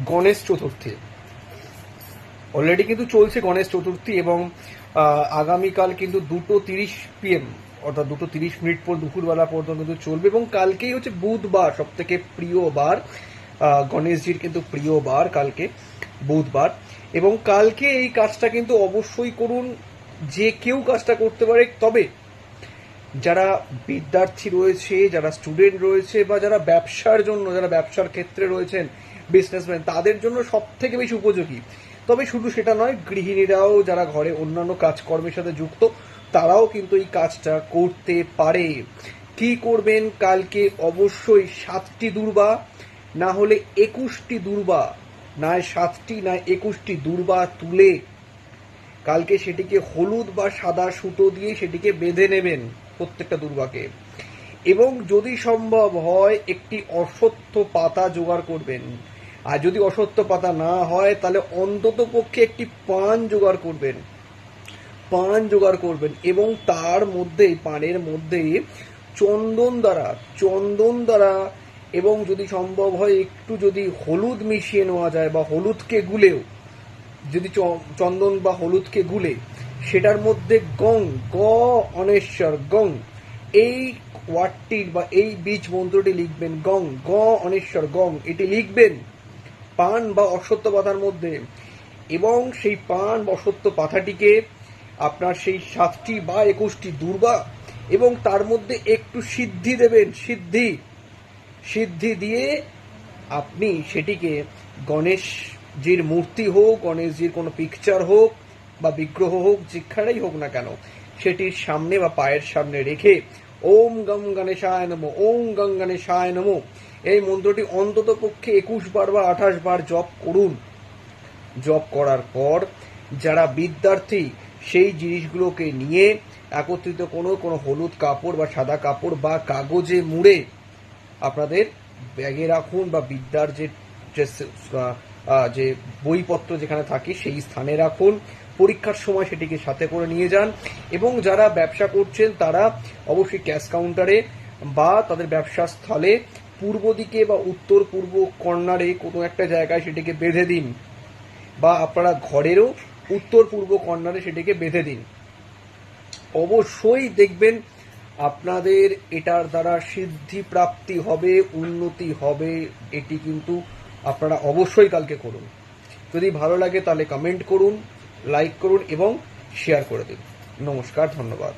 Ganesh Chaturthi already কিন্তু চলছে গণেশ চতুর্থী, এবং আগামীকাল কিন্তু 2:30 PM অর্থাৎ 2:30 পর দুপুরবেলা পর্যন্ত কিন্তু চলবে। এবং কালকেই হচ্ছে বুধবার, সব থেকে প্রিয় বার, গণেশজির কিন্তু প্রিয় বার কালকে বুধবার। এবং কালকে এই কাজটা কিন্তু অবশ্যই করুন, যে কেউ কাজটা করতে পারে। তবে যারা বিদ্যার্থী রয়েছে, যারা স্টুডেন্ট রয়েছে, বা যারা ব্যবসার জন্য, যারা ব্যবসার ক্ষেত্রে রয়েছেন, বিজনেসম্যান, তাদের জন্য সব থেকে বেশি উপযোগী। তবে শুধু সেটা নয়, গৃহিণীরাও যারা ঘরে অন্যান্য কাজকর্মের সাথে যুক্ত, তারাও কিন্তু এই কাজটা করতে পারে। কি করবেন কালকে? অবশ্যই 7টি দূর্বা, না হলে 21টি দূর্বা, নয় 7টি নয় 21টি দূর্বা তুলে কালকে সেটিকে হলুদ বা সাদা সুতো দিয়ে সেটিকে বেঁধে নেবেন প্রত্যেকটা দূর্বাকে। এবং যদি সম্ভব হয় একটি অশ্বত্থ পাতা জোগাড় করবেন। আর যদি অশ্বত্থ পাতা না হয় তাহলে অন্তত পক্ষে একটি পান জোগাড় করবেন, পান জোগাড় করবেন। এবং তার মধ্যে, পানের মধ্যে চন্দন দ্বারা এবং যদি সম্ভব হয় একটু যদি হলুদ মিশিয়ে নেওয়া যায়, বা হলুদকে গুলেও, যদি চন্দন বা হলুদকে গুলে সেটার মধ্যে গং, গ অনেশ্বর গং, এই ওয়ার্ডটির বা এই বীজ মন্ত্রটি লিখবেন। গং, গ অনেশ্বর গং, এটি লিখবেন পান বা অশ্বত্থ পাতার মধ্যে। এবং সেই পান বা অশ্বত্থ পাতাটিকে আপনার সেই 7টি বা 21টি দূর্বা, এবং তার মধ্যে একটু সিদ্ধি দেবেন, সিদ্ধি দিয়ে আপনি সেটিকে গণেশজির মূর্তি হোক, গণেশজির কোনো পিকচার হোক বা বিগ্রহ হোক, যেখানেই হোক না কেন, সেটির সামনে বা পায়ের সামনে রেখে ওম গং গণেশায় নমঃ, ওম গং গণেশায় নমঃ, এই মন্ত্রটি অন্তত পক্ষে 21 বার বা 28 বার জপ করুন। জপ করার পর যারা বিদ্যার্থী, সেই জিনিসগুলোকে নিয়ে একত্রিত কোনো হলুদ কাপড় বা সাদা কাপড় বা কাগজে মুড়ে আপনাদের ব্যাগে রাখুন, বা বিদ্যার যে বইপত্র যেখানে থাকে সেই স্থানে রাখুন। পরীক্ষার সময় সেটিকে সাথে করে নিয়ে যান। এবং যারা ব্যবসা করছেন তারা অবশ্যই ক্যাশ কাউন্টারে বা তাদের ব্যবসার স্থলে পূর্ব দিকে বা উত্তর পূর্ব কর্নারে কোনো একটা জায়গায় সেটিকে বেঁধে দিন, বা আপনারা ঘরেরও উত্তর পূর্ব কর্নারে সেটিকে বেঁধে দিন। অবশ্যই দেখবেন আপনাদের এটার দ্বারা সিদ্ধি প্রাপ্তি হবে, উন্নতি হবে। এটি কিন্তু আপনারা অবশ্যই কালকে করুন। যদি ভালো লাগে তাহলে কমেন্ট করুন, লাইক করুন এবং শেয়ার করে দিন। নমস্কার, ধন্যবাদ।